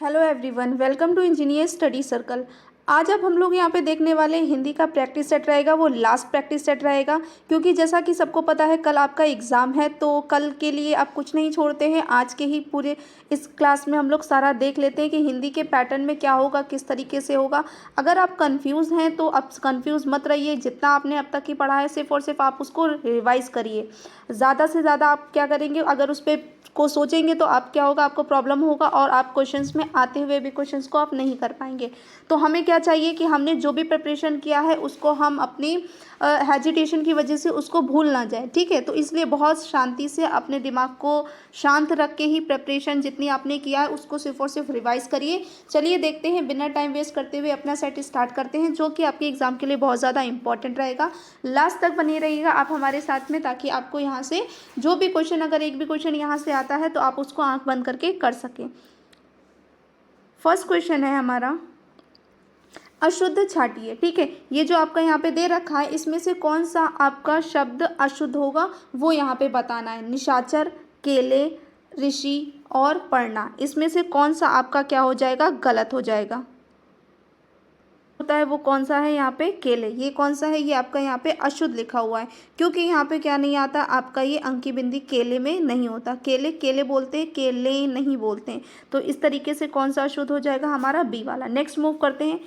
Hello everyone, welcome to engineer study circle. आज अब हम लोग यहाँ पे देखने वाले हैं हिंदी का प्रैक्टिस सेट रहेगा, वो लास्ट प्रैक्टिस सेट रहेगा। क्योंकि जैसा कि सबको पता है कल आपका एग्ज़ाम है, तो कल के लिए आप कुछ नहीं छोड़ते हैं। आज के ही पूरे इस क्लास में हम लोग सारा देख लेते हैं कि हिंदी के पैटर्न में क्या होगा, किस तरीके से होगा। अगर आप कंफ्यूज हैं तो अब कंफ्यूज मत रहिए। जितना आपने अब तक की पढ़ा है सिर्फ और सिर्फ आप उसको रिवाइज़ करिए। ज़्यादा से ज़्यादा आप क्या करेंगे, अगर उस पर को सोचेंगे तो आप क्या होगा, आपको प्रॉब्लम होगा और आप क्वेश्चंस में आते हुए भी क्वेश्चंस को आप नहीं कर पाएंगे। तो हमें क्या चाहिए कि हमने जो भी प्रिपरेशन किया है उसको हम अपनी हेजिटेशन की वजह से उसको भूल ना जाए, ठीक है। तो इसलिए बहुत शांति से अपने दिमाग को शांत रख के ही प्रिपरेशन जितनी आपने किया है उसको सिर्फ और सिर्फ रिवाइज करिए। चलिए देखते हैं, बिना टाइम वेस्ट करते हुए अपना सेट स्टार्ट करते हैं, जो कि आपके एग्जाम के लिए बहुत ज़्यादा इंपॉर्टेंट रहेगा। लास्ट तक बने रहिएगा आप हमारे साथ में, ताकि आपको यहाँ से जो भी क्वेश्चन, अगर एक भी क्वेश्चन यहाँ से आता है तो आप उसको आंख बंद करके कर सकें। फर्स्ट क्वेश्चन है हमारा, अशुद्ध छाटिए, ठीक है। ये जो आपका यहाँ पे दे रखा है, इसमें से कौन सा आपका शब्द अशुद्ध होगा वो यहाँ पे बताना है। निशाचर, केले, ऋषि और पढ़ना, इसमें से कौन सा आपका क्या हो जाएगा, गलत हो जाएगा। होता है वो कौन सा है यहाँ पे, केले। ये कौन सा है, ये आपका यहाँ पे अशुद्ध लिखा हुआ है, क्योंकि यहाँ पे क्या नहीं आता आपका, ये अंकी बिंदी केले में नहीं होता। केले केले बोलते हैं, केले नहीं बोलते हैं। तो इस तरीके से कौन सा अशुद्ध हो जाएगा, हमारा बी वाला। नेक्स्ट मूव करते हैं।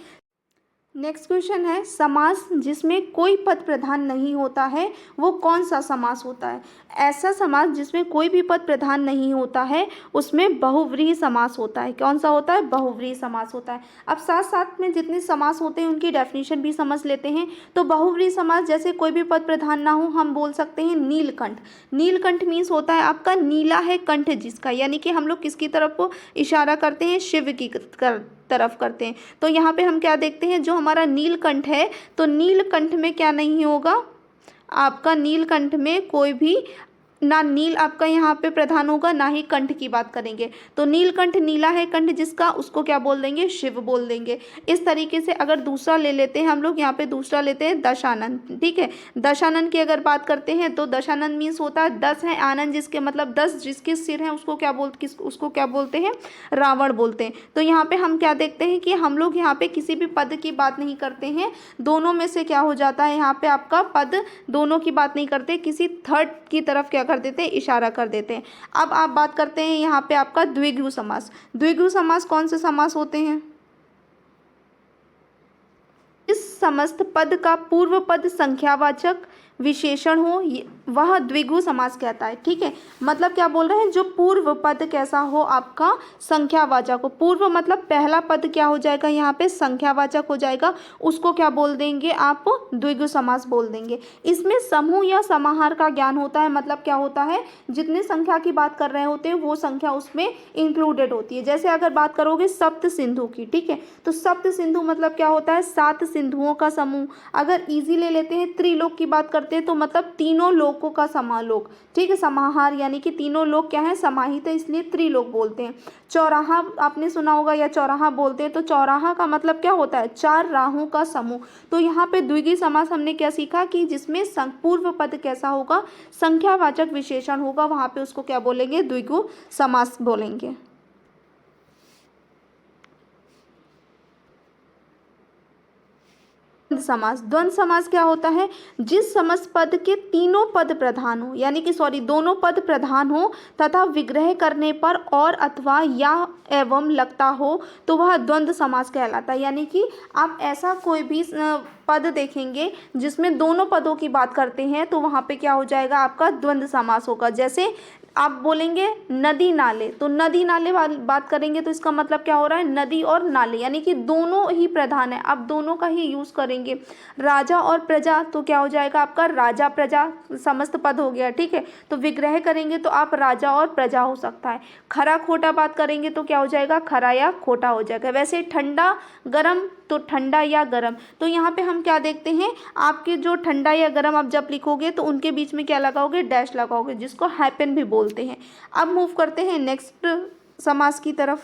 नेक्स्ट क्वेश्चन है, समास जिसमें कोई पद प्रधान नहीं होता है वो कौन सा समास होता है। ऐसा समास जिसमें कोई भी पद प्रधान नहीं होता है उसमें बहुव्रीहि समास होता है। कौन सा होता है, बहुव्रीहि समास होता है। अब साथ साथ में जितने समास होते हैं उनकी डेफिनेशन भी समझ लेते हैं। तो बहुव्रीहि समास, जैसे कोई भी पद प्रधान ना हो, हम बोल सकते हैं नीलकंठ। नीलकंठ मीन्स होता है आपका नीला है कंठ जिसका, यानी कि हम लोग किसकी तरफ को इशारा करते हैं, शिव की तरफ करते हैं। तो यहाँ पे हम क्या देखते हैं, जो हमारा नीलकंठ है, तो नीलकंठ में क्या नहीं होगा आपका, नीलकंठ में कोई भी ना नील आपका यहाँ पे प्रधान होगा, ना ही कंठ की बात करेंगे। तो नीलकंठ, नीला है कंठ जिसका, उसको क्या बोल देंगे, शिव बोल देंगे। इस तरीके से अगर दूसरा ले लेते हैं हम लोग, यहाँ पे दूसरा लेते हैं दशानन, ठीक है। दशानन की अगर बात करते हैं तो दशानन मीन्स होता है 10 है, आनंद जिसके मतलब 10 जिसके सिर हैं उसको क्या बोलते हैं, रावण बोलते हैं। तो यहाँ पे हम क्या देखते हैं कि हम लोग यहाँ पे किसी भी पद की बात नहीं करते हैं, दोनों में से क्या हो जाता है, यहाँ पे आपका पद दोनों की बात नहीं करते, किसी थर्ड की तरफ क्या कर देते हैं, इशारा कर देते हैं। अब आप बात करते हैं यहाँ पे आपका द्विगु समास। द्विगु समास कौन से समास होते हैं, इस समस्त पद का पूर्व पद संख्यावाचक विशेषण हो वह द्विगु समास कहता है, ठीक है। मतलब क्या बोल रहे हैं, जो पूर्व पद कैसा हो आपका, संख्यावाचक हो। पूर्व मतलब पहला पद क्या हो जाएगा, यहाँ पे संख्यावाचक हो जाएगा, उसको क्या बोल देंगे आप, द्विगु समास बोल देंगे। इसमें समूह या समाहार का ज्ञान होता है। मतलब क्या होता है, जितने संख्या की बात कर रहे होते हैं वो संख्या उसमें इंक्लूडेड होती है। जैसे अगर बात करोगे सप्त सिंधु की, ठीक है, तो सप्त सिंधु मतलब क्या होता है, 7 सिंधुओं का समूह। अगर इजी ले लेते हैं, त्रिलोक की बात करते हैं तो मतलब तीनों लोकों का समालोक, ठीक है, समाहार, यानी कि तीनों लोक क्या है, समाहित है, इसलिए त्रिलोक बोलते हैं। चौराहा आपने सुना होगा, या चौराहा बोलते हैं, तो चौराहा का मतलब क्या होता है, 4 राहों का समूह। तो यहाँ पे द्विगु समास हमने क्या सीखा कि जिसमें पूर्व पद कैसा होगा, संख्यावाचक विशेषण होगा, वहां पे उसको क्या बोलेंगे, द्विगु समास बोलेंगे। समास, द्वंद्व समास क्या होता है, जिस समस्त पद के तीनों पद प्रधान हो, यानी कि दोनों पद प्रधान हो तथा विग्रह करने पर और अथवा या एवं लगता हो तो वह द्वंद्व समास कहलाता है। यानी कि आप ऐसा कोई भी पद देखेंगे जिसमें दोनों पदों की बात करते हैं तो वहाँ पे क्या हो जाएगा, आपका द्वंद्व समास होगा। जैसे आप बोलेंगे नदी नाले, तो नदी नाले बात करेंगे तो इसका मतलब क्या हो रहा है, नदी और नाले, यानी कि दोनों ही प्रधान है, आप दोनों का ही यूज करेंगे। राजा और प्रजा, तो क्या हो जाएगा आपका, राजा प्रजा समस्त पद हो गया, ठीक है। तो विग्रह करेंगे तो आप राजा और प्रजा हो सकता है। खरा खोटा बात करेंगे तो क्या हो जाएगा, खरा या खोटा हो जाएगा। वैसे ठंडा गरम, तो ठंडा या गरम। तो यहाँ पे हम क्या देखते हैं, आपके जो ठंडा या गरम आप जब लिखोगे तो उनके बीच में क्या लगाओगे, डैश लगाओगे, जिसको हैपन भी बोलते हैं। अब मूव करते हैं नेक्स्ट समास की तरफ,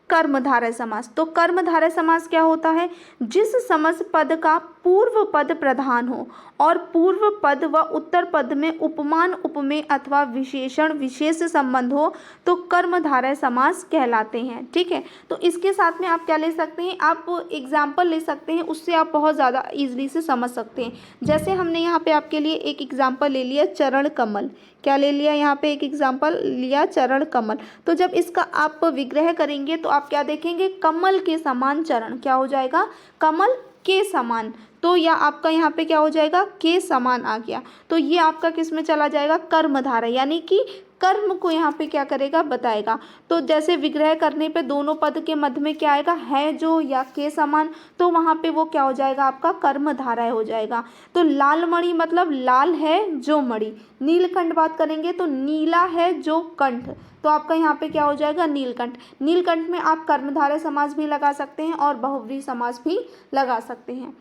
कर्मधारय समास। तो कर्मधारय समास क्या होता है, जिस समस्त पद का पूर्व पद प्रधान हो और पूर्व पद व उत्तर पद में उपमान उपमेय अथवा विशेषण विशेष संबंध हो तो कर्मधारय समास कहलाते हैं। ठीक है, तो इसके साथ में आप क्या ले सकते हैं, आप एग्जाम्पल ले सकते हैं, उससे आप बहुत ज़्यादा ईजिली से समझ सकते हैं। जैसे हमने यहाँ पे आपके लिए एक एग्जाम्पल ले लिया चरण कमल, क्या ले लिया यहाँ पे एक एग्जाम्पल लिया चरण कमल। तो जब इसका आप विग्रह करेंगे तो आप क्या देखेंगे, कमल के समान चरण, क्या हो जाएगा, कमल के समान। तो या आपका यहाँ पे क्या हो जाएगा, के समान आ गया। तो ये आपका किस में चला जाएगा, कर्मधारय, यानी कि कर्म को यहाँ पे क्या करेगा, बताएगा। तो जैसे विग्रह करने पे दोनों पद के मध्य में क्या आएगा, है जो या के समान, तो वहाँ पे वो क्या हो जाएगा, आपका कर्मधारय हो जाएगा। तो लाल मणि मतलब लाल है जो मणि, नीलकंठ बात करेंगे तो नीला है जो कंठ, तो आपका यहाँ पे क्या हो जाएगा, नीलकंठ। नीलकंठ में आप कर्मधारय समास भी लगा सकते हैं और बहुव्रीहि समास भी लगा सकते हैं।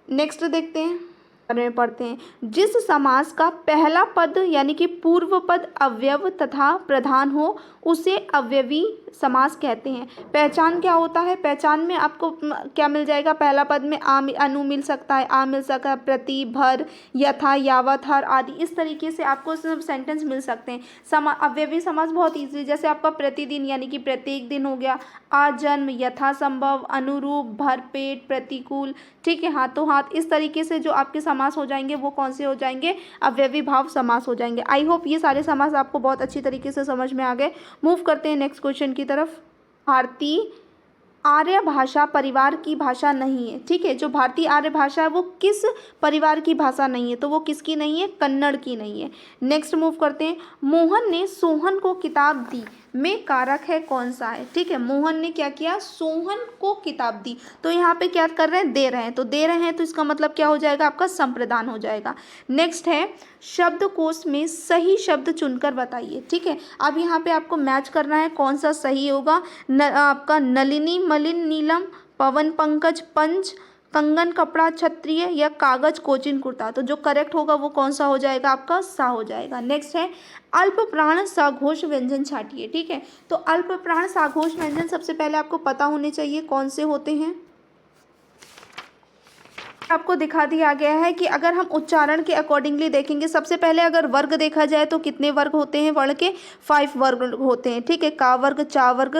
नेक्स्ट देखते हैं, में पढ़ते हैं, जिस समास का पहला पद यानी कि पूर्व पद अवयव तथा प्रधान हो उसे अवयवी समास कहते हैं। पहचान क्या होता है, पहचान में आपको क्या मिल जाएगा, पहला पद में अनु मिल सकता है, आ मिल सकता है, प्रति, भर, यथा, यावत, हर आदि, इस तरीके से आपको सेंटेंस मिल सकते हैं। अवयवी समास बहुत ईजी, जैसे आपका प्रतिदिन यानी कि प्रत्येक दिन हो गया, आजन्म, यथासंभव, अनुरूप, भरपेट, प्रतिकूल, ठीक है, हाथों हाथ, इस तरीके से जो आपके समास हो जाएंगे वो कौन से हो जाएंगे, अवयवी भाव समास हो जाएंगे। आई होप ये सारे समास आपको बहुत अच्छी तरीके से समझ में आ गए। मूव करते हैं नेक्स्ट क्वेश्चन की तरफ। भारतीय आर्य भाषा परिवार की भाषा नहीं है। ठीक है, जो भारतीय आर्य भाषा है वो किस परिवार की भाषा नहीं है, तो वो किसकी नहीं है, कन्नड़ की नहीं है। नेक्स्ट मूव करते हैं, मोहन ने सोहन को किताब दी में कारक है कौन सा है। ठीक है, मोहन ने क्या किया, सोहन को किताब दी, तो यहाँ पे क्या कर रहे हैं, दे रहे हैं, तो दे रहे हैं तो इसका मतलब क्या हो जाएगा, आपका संप्रदान हो जाएगा। नेक्स्ट है, शब्दकोश में सही शब्द चुनकर बताइए। ठीक है, अब यहाँ पे आपको मैच करना है कौन सा सही होगा, आपका नलिनी मलिन नीलम, पवन पंकज पंच, कंगन कपड़ा क्षत्रिय, या कागज कोचिन कुर्ता, तो जो करेक्ट होगा वो कौन सा हो जाएगा, आपका सा हो जाएगा। नेक्स्ट है, अल्प प्राण साघोष व्यंजन छाटिए। ठीक है, तो अल्प प्राण साघोष व्यंजन सबसे पहले आपको पता होने चाहिए कौन से होते हैं। आपको दिखा दिया गया है कि अगर हम उच्चारण के अकॉर्डिंगली देखेंगे, सबसे पहले अगर वर्ग देखा जाए तो कितने वर्ग होते हैं, वर्ण के 5 वर्ग होते हैं। ठीक है, का वर्ग, चा वर्ग,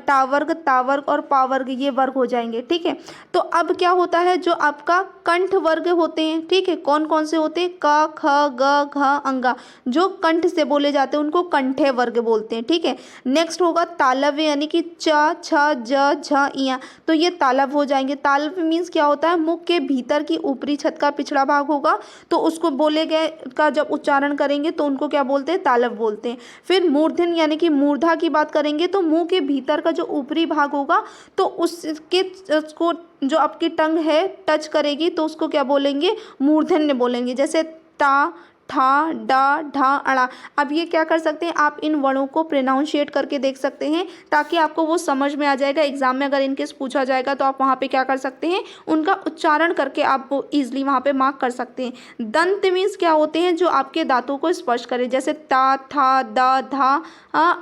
टा वर्ग, ता वर्ग और पा वर्ग, ये वर्ग हो जाएंगे। ठीक है, तो अब क्या होता है, जो आपका कंठ वर्ग होते हैं, ठीक है, कौन कौन से होते हैं, क, ख, ग, घ, अंगा, जो कंठ से बोले जाते हैं उनको कंठे वर्ग बोलते हैं। ठीक है, नेक्स्ट होगा तालव्य यानी कि च, छ, ज, झ, इया, तो ये तालव्य हो जाएंगे। तालव्य मीन्स क्या होता है, मुख के भीतर की ऊपरी छत का पिछड़ा भाग होगा, तो उसको बोले गए का जब उच्चारण करेंगे तो उनको क्या बोलते हैं, तालव्य बोलते हैं। फिर मूर्धन्य यानी कि मूर्धा की बात करेंगे तो मुंह के भीतर का जो ऊपरी भाग होगा तो उसके उसको जो आपकी टंग है टच करेगी तो उसको क्या बोलेंगे, मूर्धन्य बोलेंगे। जैसे ता, ठा, डा, ढा, अड़ा। अब ये क्या कर सकते हैं, आप इन वर्णों को प्रोनाउंशिएट करके देख सकते हैं ताकि आपको वो समझ में आ जाएगा। एग्जाम में अगर इनकेस पूछा जाएगा तो आप वहाँ पे क्या कर सकते हैं, उनका उच्चारण करके आप वो ईजिली वहाँ पे मार्क कर सकते हैं। दंत मीन्स क्या होते हैं, जो आपके दांतों को स्पर्श करें, जैसे ता, था, दा, धा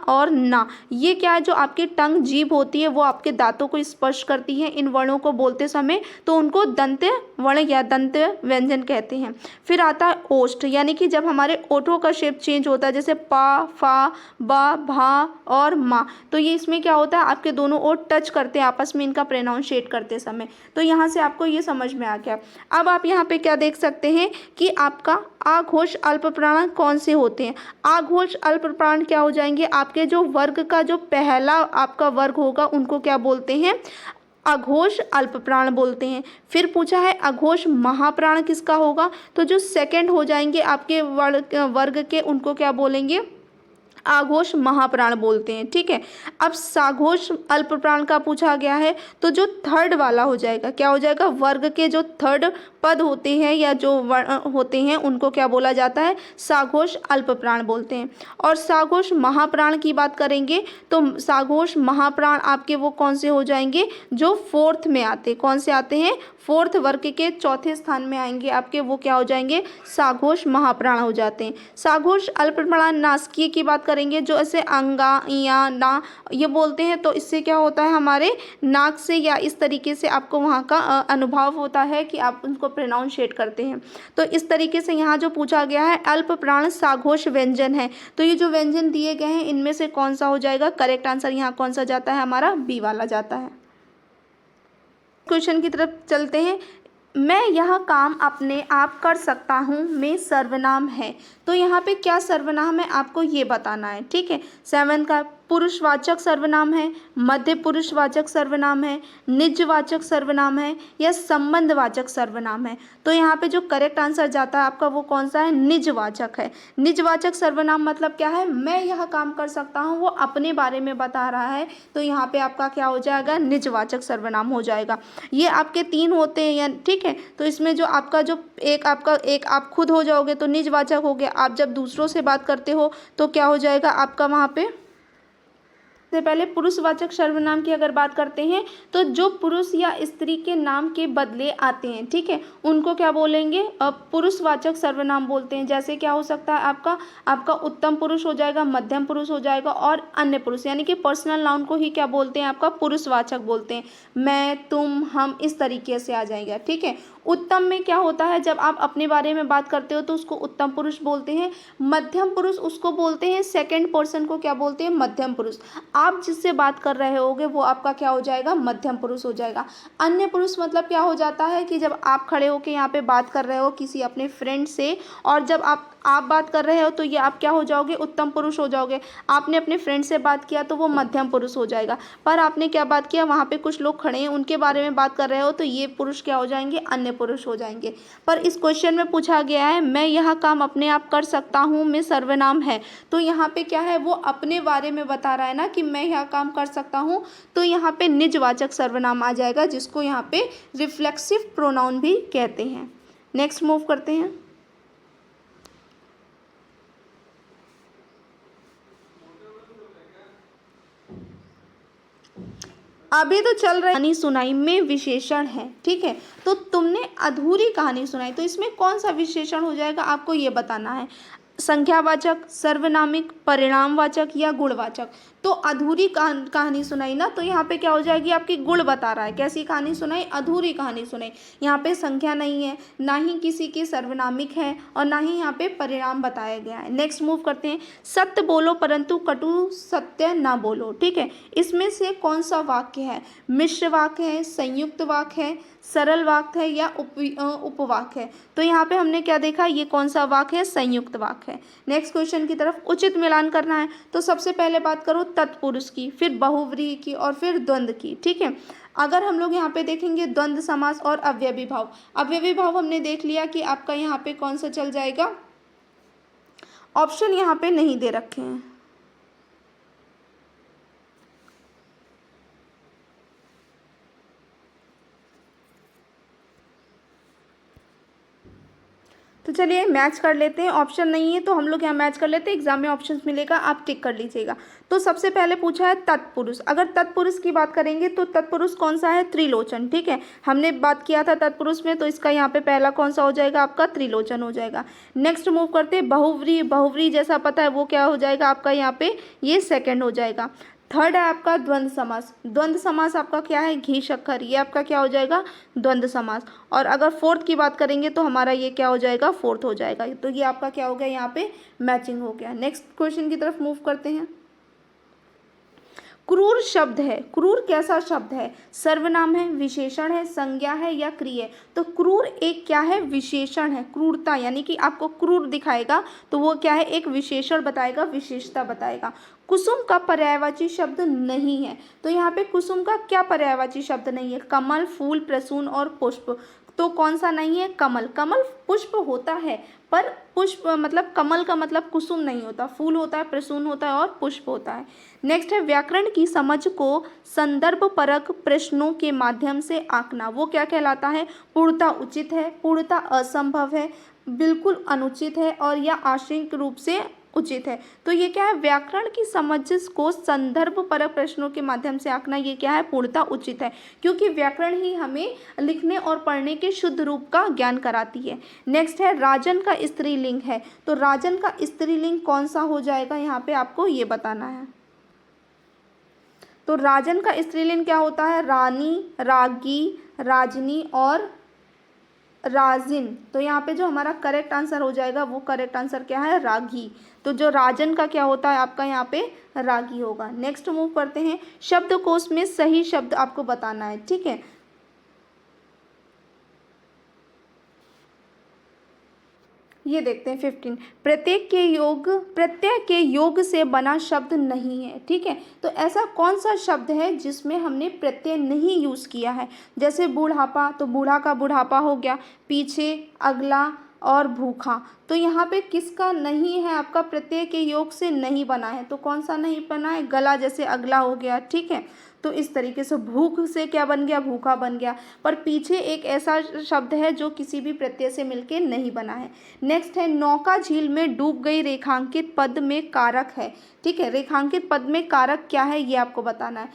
और ना। ये क्या है, जो आपकी टंग जीभ होती है वो आपके दांतों को स्पर्श करती है इन वर्णों को बोलते समय, तो उनको दंत वर्ण या दंत व्यंजन कहते हैं। फिर आता है ओष्ठ, यानी कि जब हमारे ओठों का शेप चेंज होता है, जैसे पा, फा, बा, भा और मा, तो ये इसमें क्या होता है, आपके दोनों ओठ टच करते हैं आपस में इनका प्रोनाउंशिएट करते समय, तो यहाँ से आपको ये समझ में आ गया। अब आप यहाँ पे क्या देख सकते हैं कि आपका आघोष अल्प प्राण कौन से होते हैं। आघोष अल्प प्राण क्या हो जाएंगे, आपके जो वर्ग का जो पहला आपका वर्ग होगा उनको क्या बोलते हैं, अघोष अल्प प्राण बोलते हैं। फिर पूछा है अघोष महाप्राण किसका होगा, तो जो सेकंड हो जाएंगे आपके वर्ग के उनको क्या बोलेंगे, आघोष महाप्राण बोलते हैं। ठीक है, अब साघोष अल्प प्राण का पूछा गया है तो जो थर्ड वाला हो जाएगा, क्या हो जाएगा, वर्ग के जो थर्ड पद होते हैं या जो वर्ण होते हैं उनको क्या बोला जाता है, साघोष अल्प प्राण बोलते हैं। और साघोष महाप्राण की बात करेंगे तो साघोष महाप्राण आपके वो कौन से हो जाएंगे, जो फोर्थ में आते, कौन से आते हैं, फोर्थ वर्ग के चौथे स्थान में आएंगे आपके, वो क्या हो जाएंगे, साघोष महाप्राण हो जाते हैं। साघोष अल्प प्राण नासकीय की बात करेंगे, जो ऐसे अंगा या ना ये बोलते हैं, तो इससे क्या होता है, हमारे नाक से या इस तरीके से आपको वहाँ का अनुभव होता है कि आप उनको प्रोनाउंशिएट करते हैं। तो इस तरीके से यहाँ जो पूछा गया है अल्प प्राण साघोष व्यंजन है, तो ये जो व्यंजन दिए गए हैं इनमें से कौन सा हो जाएगा, करेक्ट आंसर यहाँ कौन सा जाता है, हमारा बी वाला जाता है। क्वेश्चन की तरफ चलते हैं। मैं यह काम अपने आप कर सकता हूँ में सर्वनाम है, तो यहाँ पे क्या सर्वनाम है आपको ये बताना है, ठीक है। 7 का पुरुषवाचक सर्वनाम है, मध्य पुरुषवाचक सर्वनाम है, निजवाचक सर्वनाम है या संबंधवाचक सर्वनाम है। तो यहाँ पे जो करेक्ट आंसर जाता है आपका वो कौन सा है, निजवाचक है। निजवाचक सर्वनाम मतलब क्या है, मैं यह काम कर सकता हूँ, वो अपने बारे में बता रहा है, तो यहाँ पे आपका क्या हो जाएगा, निजवाचक सर्वनाम हो जाएगा। ये आपके 3 होते हैं या ठीक है, तो इसमें जो आपका जो एक आप खुद हो जाओगे तो निजवाचक हो गया, आप जब दूसरों से बात करते हो तो क्या हो जाएगा आपका वहाँ पे। से पहले पुरुषवाचक सर्वनाम की अगर बात करते हैं तो जो पुरुष या स्त्री के नाम के बदले आते हैं, ठीक है, उनको क्या बोलेंगे, पुरुषवाचक सर्वनाम बोलते हैं। जैसे क्या हो सकता है आपका उत्तम पुरुष हो जाएगा, मध्यम पुरुष हो जाएगा और अन्य पुरुष, यानी कि पर्सनल नाउन को ही क्या बोलते हैं, आपका पुरुषवाचक बोलते हैं। मैं, तुम, हम, इस तरीके से आ जाएगा, ठीक है। उत्तम में क्या होता है, जब आप अपने बारे में बात करते हो तो उसको उत्तम पुरुष बोलते हैं। मध्यम पुरुष उसको बोलते हैं, सेकंड पर्सन को क्या बोलते हैं, मध्यम पुरुष। आप जिससे बात कर रहे होगे वो आपका क्या हो जाएगा, मध्यम पुरुष हो जाएगा। अन्य पुरुष मतलब क्या हो जाता है कि जब आप खड़े होकर यहाँ पे बात कर रहे हो किसी अपने फ्रेंड से, और जब आप बात कर रहे हो तो ये आप क्या हो जाओगे, उत्तम पुरुष हो जाओगे। आपने अपने फ्रेंड से बात किया तो वो मध्यम पुरुष हो जाएगा। पर आपने क्या बात किया, वहाँ पे कुछ लोग खड़े हैं उनके बारे में बात कर रहे हो तो ये पुरुष क्या हो जाएंगे, अन्य पुरुष हो जाएंगे। पर इस क्वेश्चन में पूछा गया है मैं यह काम अपने आप कर सकता हूँ में सर्वनाम है, तो यहाँ पे क्या है, वो अपने बारे में बता रहा है ना कि मैं यह काम कर सकता हूँ, तो यहाँ पे निजवाचक सर्वनाम आ जाएगा, जिसको यहाँ पे रिफ्लेक्सिव प्रोनाउन भी कहते हैं। नेक्स्ट मूव करते हैं। अभी तो चल रहा है कहानी सुनाई में विशेषण है, ठीक है, तो तुमने अधूरी कहानी सुनाई, तो इसमें कौन सा विशेषण हो जाएगा आपको ये बताना है, संख्यावाचक, सर्वनामिक, परिणामवाचक या गुणवाचक। तो अधूरी कहानी सुनाई ना, तो यहाँ पे क्या हो जाएगी, आपकी गुण बता रहा है, कैसी कहानी सुनाई, अधूरी कहानी सुनाई। यहाँ पे संख्या नहीं है, ना ही किसी की सर्वनामिक है और ना ही यहाँ पे परिणाम बताया गया है। नेक्स्ट मूव करते हैं। सत्य बोलो परंतु कटु सत्य ना बोलो, ठीक है, इसमें से कौन सा वाक्य है, मिश्र वाक्य है, संयुक्त वाक्य है, सरल वाक्य है या उपवाक्य है। तो यहाँ पे हमने क्या देखा, ये कौन सा वाक्य है, संयुक्त वाक्य है। नेक्स्ट क्वेश्चन की तरफ उचित मिलान करना है, तो सबसे पहले बात करो तत्पुरुष की, फिर बहुव्रीहि की और फिर द्वंद्व की, ठीक है। अगर हम लोग यहाँ पे देखेंगे द्वंद्व समास और अव्ययी भाव, अव्ययी भाव हमने देख लिया कि आपका यहाँ पे कौन सा चल जाएगा, ऑप्शन यहाँ पे नहीं दे रखे हैं। तो चलिए मैच कर लेते हैं, ऑप्शन नहीं है तो हम लोग यहाँ मैच कर लेते हैं, एग्जाम में ऑप्शंस मिलेगा आप टिक कर लीजिएगा। तो सबसे पहले पूछा है तत्पुरुष, अगर तत्पुरुष की बात करेंगे तो तत्पुरुष कौन सा है, त्रिलोचन, ठीक है, हमने बात किया था तत्पुरुष में, तो इसका यहाँ पे पहला कौन सा हो जाएगा, आपका त्रिलोचन हो जाएगा। नेक्स्ट मूव करते हैं बहुव्रीहि, बहुव्रीहि जैसा पता है वो क्या हो जाएगा आपका यहाँ पे, ये सेकेंड हो जाएगा। थर्ड है आपका द्वंद्व समास, द्वंद्व समास आपका क्या है, घी शक्कर, ये आपका क्या हो जाएगा, द्वंद्व समास। और अगर फोर्थ की बात करेंगे तो हमारा ये क्या हो जाएगा, फोर्थ हो जाएगा। तो ये आपका क्या हो गया, यहाँ पे मैचिंग हो गया। नेक्स्ट क्वेश्चन की तरफ मूव करते हैं। क्रूर शब्द है, क्रूर कैसा शब्द है, सर्वनाम है, विशेषण है, संज्ञा है या क्रिया है। तो क्रूर एक क्या है, विशेषण है, क्रूरता यानी कि आपको क्रूर दिखाएगा तो वो क्या है, एक विशेषण बताएगा, विशेषता बताएगा। कुसुम का पर्यायवाची शब्द नहीं है, तो यहाँ पे कुसुम का क्या पर्यायवाची शब्द नहीं है, कमल, फूल, प्रसून और पुष्प। तो कौन सा नहीं है? कमल। कमल पुष्प होता है, पर पुष्प मतलब कमल का मतलब कुसुम नहीं होता, फूल होता है, प्रसून होता है और पुष्प होता है। नेक्स्ट है व्याकरण की समझ को संदर्भ परक प्रश्नों के माध्यम से आंकना, वो क्या कहलाता है? पूर्णता उचित है, पूर्णता असंभव है, बिल्कुल अनुचित है और या आंशिक रूप से उचित है। तो ये क्या है? व्याकरण की समझ को संदर्भ परक प्रश्नों के माध्यम से आंकना, ये क्या है? पूर्णता उचित है, क्योंकि व्याकरण ही हमें लिखने और पढ़ने के शुद्ध रूप का ज्ञान कराती है। नेक्स्ट है राजन का स्त्रीलिंग है, तो राजन का स्त्रीलिंग कौन सा हो जाएगा? यहाँ पे आपको ये बताना है। तो राजन का स्त्रीलिंग क्या होता है? रानी, रागी, राजनी और राजिन। तो यहाँ पे जो हमारा करेक्ट आंसर हो जाएगा वो करेक्ट आंसर क्या है? रागी। तो जो राजन का क्या होता है आपका यहाँ पे? रागी होगा। नेक्स्ट मूव करते हैं, शब्दकोश में सही शब्द आपको बताना है, ठीक है। ये देखते हैं 15, प्रत्यय के योग से बना शब्द नहीं है, ठीक है। तो ऐसा कौन सा शब्द है जिसमें हमने प्रत्यय नहीं यूज़ किया है? जैसे बुढ़ापा, तो बूढ़ा का बुढ़ापा हो गया, पीछे, अगला और भूखा। तो यहाँ पे किसका नहीं है? आपका प्रत्यय के योग से नहीं बना है, तो कौन सा नहीं बना है? गला, जैसे अगला हो गया, ठीक है। तो इस तरीके से भूख से क्या बन गया? भूखा बन गया। पर पीछे एक ऐसा शब्द है जो किसी भी प्रत्यय से मिलके नहीं बना है। नेक्स्ट है नौका झील में डूब गई, रेखांकित पद में कारक है, ठीक है। रेखांकित पद में कारक क्या है ये आपको बताना है।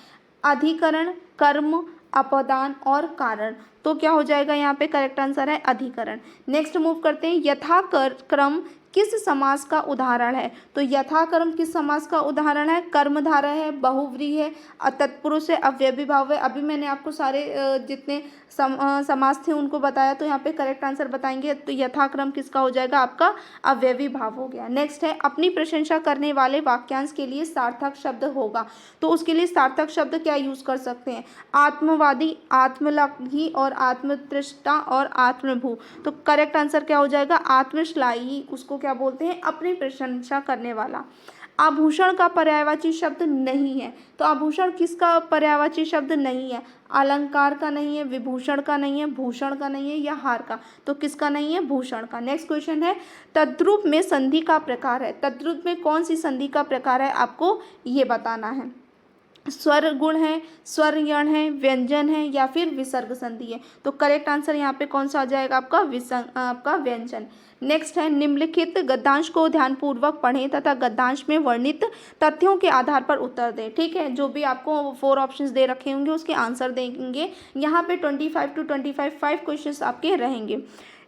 अधिकरण, कर्म, अपदान और कारण। तो क्या हो जाएगा यहाँ पे? करेक्ट आंसर है अधिकरण। नेक्स्ट मूव करते हैं, यथाक्रम किस समास का उदाहरण है? तो यथाक्रम किस समास का उदाहरण है? कर्मधारय है, बहुव्रीहि है, तत्पुरुष है, अव्ययी भाव है। अभी मैंने आपको सारे जितने समास थे उनको बताया, तो यहाँ पे करेक्ट आंसर बताएंगे। तो यथाक्रम किसका हो जाएगा? आपका अव्ययी भाव हो गया। नेक्स्ट है अपनी प्रशंसा करने वाले वाक्यांश के लिए सार्थक शब्द होगा, तो उसके लिए सार्थक शब्द क्या यूज कर सकते हैं? आत्मवादी, आत्मलघी और आत्मतृष्टा और आत्मभू। तो करेक्ट आंसर क्या हो जाएगा? आत्मश्लाघी, उसको क्या बोलते हैं? अपनी प्रशंसा करने वाला। आभूषण का पर्यायवाची शब्द नहीं है, तो आभूषण किसका पर्यायवाची शब्द नहीं है? अलंकार का नहीं है, विभूषण का नहीं है, भूषण का नहीं है या हार का। तो किसका नहीं है? भूषण का। नेक्स्ट क्वेश्चन है तद्रूप में संधि का प्रकार है, तद्रूप में कौन सी संधि का प्रकार है आपको ये बताना है। स्वर गुण है, स्वर यण है, व्यंजन है या फिर विसर्ग संधि है। तो करेक्ट आंसर यहाँ पे कौन सा आ जाएगा? आपका व्यंजन। नेक्स्ट है निम्नलिखित गद्यांश को ध्यानपूर्वक पढ़ें तथा गद्यांश में वर्णित तथ्यों के आधार पर उत्तर दें, ठीक है। जो भी आपको 4 ऑप्शंस दे रखे होंगे उसके आंसर देंगे। यहाँ पे 25 to 25 5 क्वेश्चंस आपके रहेंगे।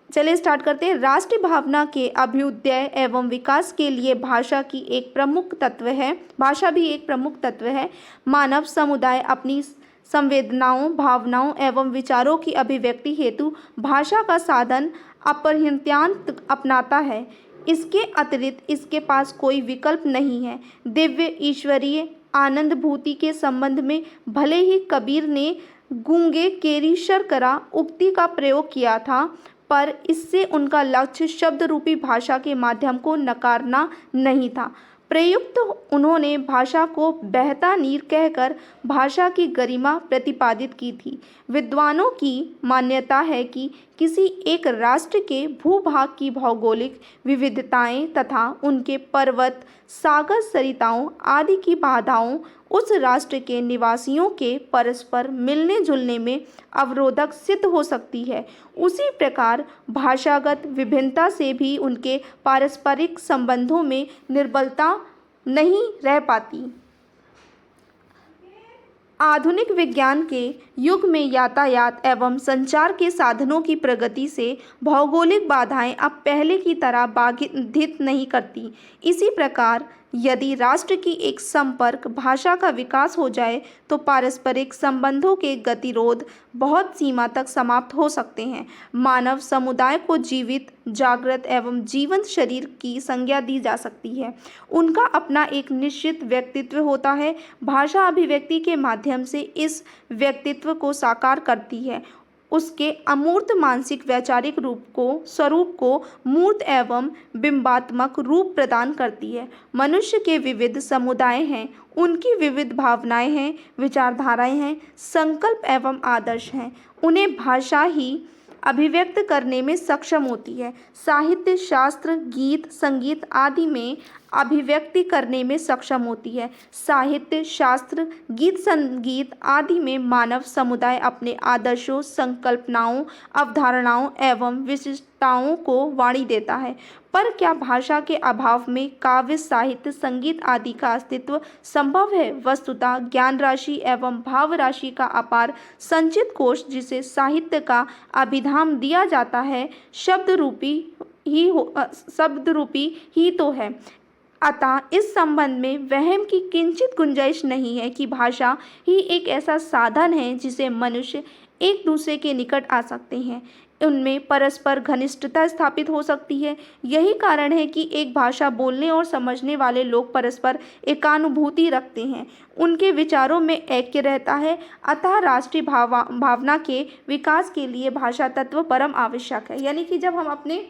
चलिए स्टार्ट करते हैं। राष्ट्रीय भावना के अभ्युदय एवं विकास के लिए भाषा भी एक प्रमुख तत्व है। मानव समुदाय अपनी संवेदनाओं, भावनाओं एवं विचारों की अभिव्यक्ति हेतु भाषा का साधन अपरिहार्य अपनाता है। इसके अतिरिक्त इसके पास कोई विकल्प नहीं है। दिव्य ईश्वरीय आनंदभूति के संबंध में भले ही कबीर ने गूंगे केरी शर्करा उक्ति का प्रयोग किया था, पर इससे उनका लक्ष्य शब्द रूपी भाषा के माध्यम को नकारना नहीं था। प्रयुक्त उन्होंने भाषा को बहता नीर कहकर भाषा की गरिमा प्रतिपादित की थी। विद्वानों की मान्यता है कि किसी एक राष्ट्र के भूभाग की भौगोलिक विविधताएं तथा उनके पर्वत, सागर, सरिताओं आदि की बाधाओं उस राष्ट्र के निवासियों के परस्पर मिलने जुलने में अवरोधक सिद्ध हो सकती है। उसी प्रकार भाषागत विभिन्नता से भी उनके पारस्परिक संबंधों में निर्बलता नहीं रह पाती। आधुनिक विज्ञान के युग में यातायात एवं संचार के साधनों की प्रगति से भौगोलिक बाधाएं अब पहले की तरह बाधित नहीं करती। इसी प्रकार यदि राष्ट्र की एक संपर्क भाषा का विकास हो जाए तो पारस्परिक संबंधों के गतिरोध बहुत सीमा तक समाप्त हो सकते हैं। मानव समुदाय को जीवित, जागृत एवं जीवंत शरीर की संज्ञा दी जा सकती है। उनका अपना एक निश्चित व्यक्तित्व होता है। भाषा अभिव्यक्ति के माध्यम से इस व्यक्तित्व को साकार करती है। उसके अमूर्त मानसिक वैचारिक स्वरूप को मूर्त एवं बिंबात्मक रूप प्रदान करती है। मनुष्य के विविध समुदाय हैं, उनकी विविध भावनाएं हैं, विचारधाराएं हैं, संकल्प एवं आदर्श हैं। उन्हें भाषा ही अभिव्यक्त करने में सक्षम होती है। साहित्य, शास्त्र, गीत, संगीत आदि में अभिव्यक्ति करने में सक्षम होती है। साहित्य, शास्त्र, गीत, संगीत आदि में मानव समुदाय अपने आदर्शों, संकल्पनाओं, अवधारणाओं एवं विशिष्टताओं को वाणी देता है। पर क्या भाषा के अभाव में काव्य, साहित्य, संगीत आदि का अस्तित्व संभव है? वस्तुतः ज्ञान राशि एवं भाव राशि का अपार संचित कोश, जिसे साहित्य का अभिधाम दिया जाता है, शब्द रूपी ही तो है। अतः इस संबंध में वहम की किंचित गुंजाइश नहीं है कि भाषा ही एक ऐसा साधन है जिसे मनुष्य एक दूसरे के निकट आ सकते हैं, उनमें परस्पर घनिष्ठता स्थापित हो सकती है। यही कारण है कि एक भाषा बोलने और समझने वाले लोग परस्पर एकानुभूति रखते हैं, उनके विचारों में ऐक्य रहता है। अतः राष्ट्रीय भावना के विकास के लिए भाषा तत्व परम आवश्यक है। यानी कि जब हम अपने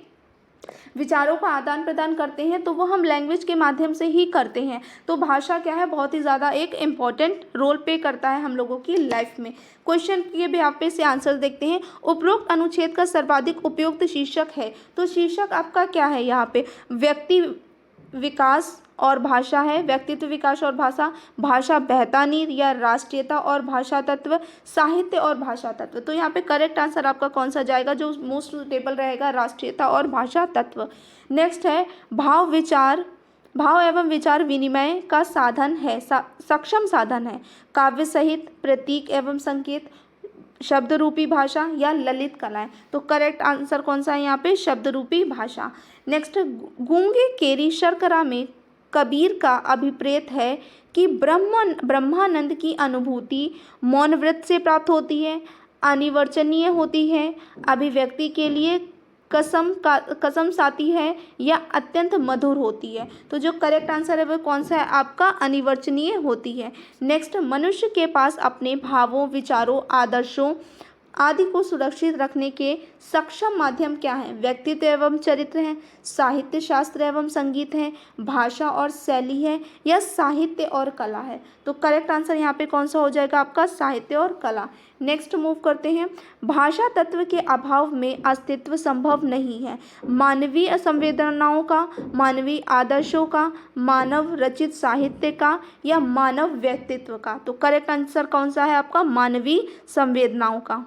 विचारों का आदान प्रदान करते हैं तो वो हम लैंग्वेज के माध्यम से ही करते हैं। तो भाषा क्या है, बहुत ही ज़्यादा एक इम्पॉर्टेंट रोल प्ले करता है हम लोगों की लाइफ में। क्वेश्चन के बेहाव पे से आंसर देखते हैं। उपरोक्त अनुच्छेद का सर्वाधिक उपयुक्त शीर्षक है, तो शीर्षक आपका क्या है यहाँ पे? व्यक्ति विकास और भाषा है, व्यक्तित्व विकास और भाषा, भाषा बेहतानीर या राष्ट्रीयता और भाषा तत्व, साहित्य और भाषा तत्व। तो यहाँ पे करेक्ट आंसर आपका कौन सा जाएगा? जो मोस्ट सुटेबल रहेगा, राष्ट्रीयता और भाषा तत्व। नेक्स्ट है भाव एवं विचार विनिमय का साधन है, सक्षम साधन है। काव्य सहित प्रतीक एवं संकेत, शब्द रूपी भाषा या ललित कलाएं। तो करेक्ट आंसर कौन सा है यहाँ पे? शब्द रूपी भाषा। नेक्स्ट, गूंगे केरी शर्करा में कबीर का अभिप्रेत है कि ब्रह्मानंद की अनुभूति मौन व्रत से प्राप्त होती है, अनिर्वचनीय होती है, अभिव्यक्ति के लिए कसम साती है या अत्यंत मधुर होती है। तो जो करेक्ट आंसर है वो कौन सा है आपका? अनिर्वचनीय होती है। नेक्स्ट, मनुष्य के पास अपने भावों, विचारों, आदर्शों आदि को सुरक्षित रखने के सक्षम माध्यम क्या है? व्यक्तित्व एवं चरित्र है, साहित्य, शास्त्र एवं संगीत है, भाषा और शैली है या साहित्य और कला है। तो करेक्ट आंसर यहाँ पे कौन सा हो जाएगा आपका? साहित्य और कला। नेक्स्ट मूव करते हैं। भाषा तत्व के अभाव में अस्तित्व संभव नहीं है। मानवीय संवेदनाओं का, मानवीय आदर्शों का, मानव रचित साहित्य का या मानव व्यक्तित्व का। तो करेक्ट आंसर कौन सा है आपका? मानवीय संवेदनाओं का।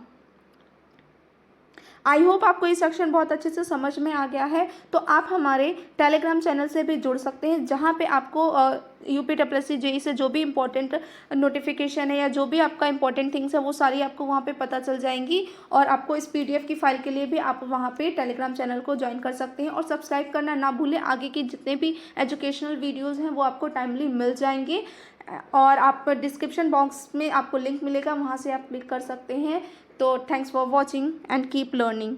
आई होप आपको ये सेक्शन बहुत अच्छे से समझ में आ गया है। तो आप हमारे टेलीग्राम चैनल से भी जुड़ सकते हैं, जहाँ पे आपको UPSSC JEE से जो भी इम्पोर्टेंट नोटिफिकेशन है या जो भी आपका इंपॉर्टेंट थिंग्स है वो सारी आपको वहाँ पे पता चल जाएंगी। और आपको इस PDF की फाइल के लिए भी आप वहाँ पे टेलीग्राम चैनल को ज्वाइन कर सकते हैं। और सब्सक्राइब करना ना भूलें, आगे की जितने भी एजुकेशनल वीडियोज़ हैं वो आपको टाइमली मिल जाएंगे। और आप डिस्क्रिप्शन बॉक्स में आपको लिंक मिलेगा, वहाँ से आप क्लिक कर सकते हैं। तो thanks for watching and keep learning.